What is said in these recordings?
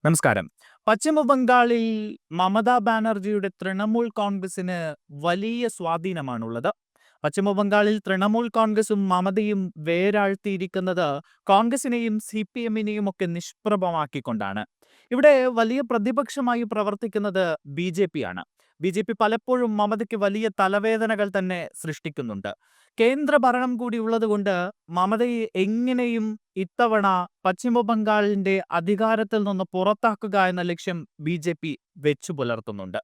നമസ്കാരം. പശ്ചിമ ബംഗാളിൽ മമതാ ബാനർജിയുടെ തൃണമൂൽ കോൺഗ്രസിന് വലിയ സ്വാധീനമാണുള്ളത്. പശ്ചിമ ബംഗാളിൽ തൃണമൂൽ കോൺഗ്രസും മമതയും വേരാഴ്ത്തിയിരിക്കുന്നത് കോൺഗ്രസിനെയും CPM-നെയും ഒക്കെ നിഷ്പ്രഭമാക്കിക്കൊണ്ടാണ്. ഇവിടെ വലിയ പ്രതിപക്ഷമായി പ്രവർത്തിക്കുന്നത് BJP ആണ്. BJP പലപ്പോഴും മമതയ്ക്ക് വലിയ തലവേദനകൾ തന്നെ സൃഷ്ടിക്കുന്നുണ്ട്. കേന്ദ്ര ഭരണം കൂടി ഉള്ളതുകൊണ്ട് മമതയെ എങ്ങനെയും ഇത്തവണ പശ്ചിമ ബംഗാളിന്റെ അധികാരത്തിൽ നിന്ന് പുറത്താക്കുക എന്ന ലക്ഷ്യം BJP വെച്ചു പുലർത്തുന്നുണ്ട്.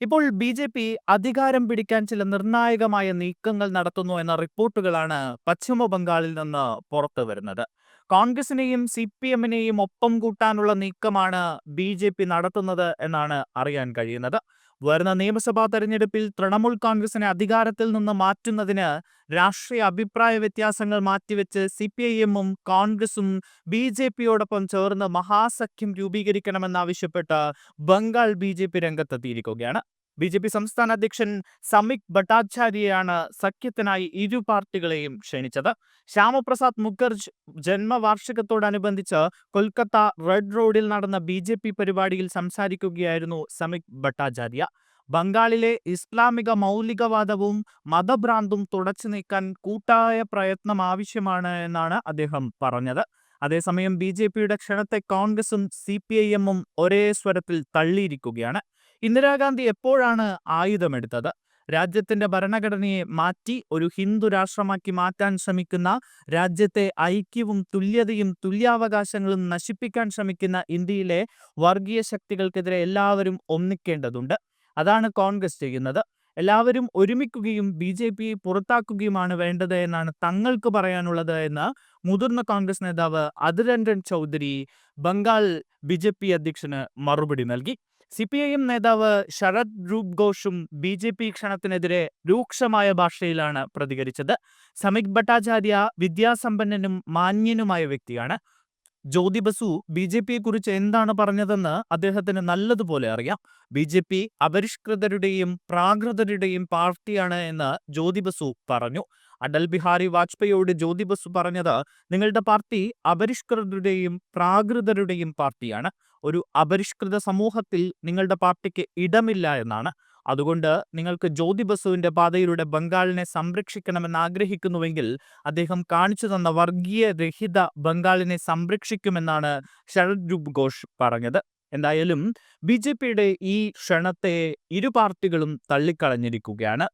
ഇപ്പോൾ BJP അധികാരം പിടിക്കാൻ ചില നിർണായകമായ നീക്കങ്ങൾ നടത്തുന്നു എന്ന റിപ്പോർട്ടുകളാണ് പശ്ചിമ ബംഗാളിൽ നിന്ന് പുറത്തു വരുന്നത്. കോൺഗ്രസിനെയും CPM-നെയും ഒപ്പം കൂട്ടാനുള്ള നീക്കമാണ് BJP നടത്തുന്നത് എന്നാണ് അറിയാൻ കഴിയുന്നത്. വരുന്ന നിയമസഭാ തെരഞ്ഞെടുപ്പിൽ തൃണമൂൽ കോൺഗ്രസിനെ അധികാരത്തിൽ നിന്ന് മാറ്റുന്നതിന് രാഷ്ട്രീയ അഭിപ്രായ വ്യത്യാസങ്ങൾ മാറ്റിവെച്ച് CPIM-ഉം കോൺഗ്രസും BJP-യോടൊപ്പം ചേർന്ന് മഹാസഖ്യം രൂപീകരിക്കണമെന്നാവശ്യപ്പെട്ട് ബംഗാൾ BJP രംഗത്തെത്തിയിരിക്കുകയാണ്. BJP സംസ്ഥാന അധ്യക്ഷൻ സമീക് ഭട്ടാചാര്യയാണ് സഖ്യത്തിനായി ഇരു പാർട്ടികളെയും ക്ഷണിച്ചത്. ശ്യാമപ്രസാദ് മുഖർജി ജന്മവാർഷികത്തോടനുബന്ധിച്ച് കൊൽക്കത്ത റെഡ് റോഡിൽ നടന്ന BJP പരിപാടിയിൽ സംസാരിക്കുകയായിരുന്നു സമീക് ഭട്ടാചാര്യ. ബംഗാളിലെ ഇസ്ലാമിക മൗലികവാദവും മതഭ്രാന്തും തുടച്ചു നീക്കാൻ കൂട്ടായ പ്രയത്നം ആവശ്യമാണ് എന്നാണ് അദ്ദേഹം പറഞ്ഞത്. അതേസമയം BJP-യുടെ ക്ഷണത്തെ കോൺഗ്രസും CPIM-ഉം ഒരേ സ്വരത്തിൽ തള്ളിയിരിക്കുകയാണ്. ഇന്ദിരാഗാന്ധി എപ്പോഴാണ് ആയുധമെടുത്തത്? രാജ്യത്തിന്റെ ഭരണഘടനയെ മാറ്റി ഒരു ഹിന്ദു രാഷ്ട്രമാക്കി മാറ്റാൻ ശ്രമിക്കുന്ന, രാജ്യത്തെ ഐക്യവും തുല്യതയും തുല്യാവകാശങ്ങളും നശിപ്പിക്കാൻ ശ്രമിക്കുന്ന ഇന്ത്യയിലെ വർഗീയ ശക്തികൾക്കെതിരെ എല്ലാവരും ഒന്നിക്കേണ്ടതുണ്ട്. അതാണ് കോൺഗ്രസ് ചെയ്യുന്നത്. എല്ലാവരും ഒരുമിക്കുകയും BJP-യെ പുറത്താക്കുകയുമാണ് വേണ്ടത് എന്നാണ് തങ്ങൾക്ക് പറയാനുള്ളത് എന്ന് മുതിർന്ന കോൺഗ്രസ് നേതാവ് അധിർ രഞ്ജൻ ചൗധരി ബംഗാൾ BJP അധ്യക്ഷന് മറുപടി നൽകി. CPIM നേതാവ് ശരത് രൂപ് ഘോഷും BJP ക്ഷണത്തിനെതിരെ രൂക്ഷമായ ഭാഷയിലാണ് പ്രതികരിച്ചത്. സമീക് ഭട്ടാചാര്യ വിദ്യാസമ്പന്നനും മാന്യനുമായ വ്യക്തിയാണ്. ജ്യോതി ബസു BJP-യെ കുറിച്ച് എന്താണ് പറഞ്ഞതെന്ന് അദ്ദേഹത്തിന് നല്ലതുപോലെ അറിയാം. BJP അപരിഷ്കൃതരുടെയും പ്രാകൃതരുടെയും പാർട്ടിയാണ് എന്ന് ജ്യോതി ബസു പറഞ്ഞു. അടൽ ബിഹാരി വാജ്പേയിയോട് ജ്യോതി ബസു പറഞ്ഞത്, നിങ്ങളുടെ പാർട്ടി അപരിഷ്കൃതരുടെയും പ്രാകൃതരുടെയും പാർട്ടിയാണ്. ഒരു അപരിഷ്കൃത സമൂഹത്തിൽ നിങ്ങളുടെ പാർട്ടിക്ക് ഇടമില്ല എന്നാണ്. അതുകൊണ്ട് നിങ്ങൾക്ക് ജ്യോതി ബസുവിന്റെ പാതയിലൂടെ ബംഗാളിനെ സംരക്ഷിക്കണമെന്ന് ആഗ്രഹിക്കുന്നുവെങ്കിൽ അദ്ദേഹം കാണിച്ചു തന്ന വർഗീയ രഹിത ബംഗാളിനെ സംരക്ഷിക്കുമെന്നാണ് ശരത് രൂപ് ഘോഷ് പറഞ്ഞത്. എന്തായാലും BJP-യുടെ ഈ ക്ഷണത്തെ ഇരു പാർട്ടികളും തള്ളിക്കളഞ്ഞിരിക്കുകയാണ്.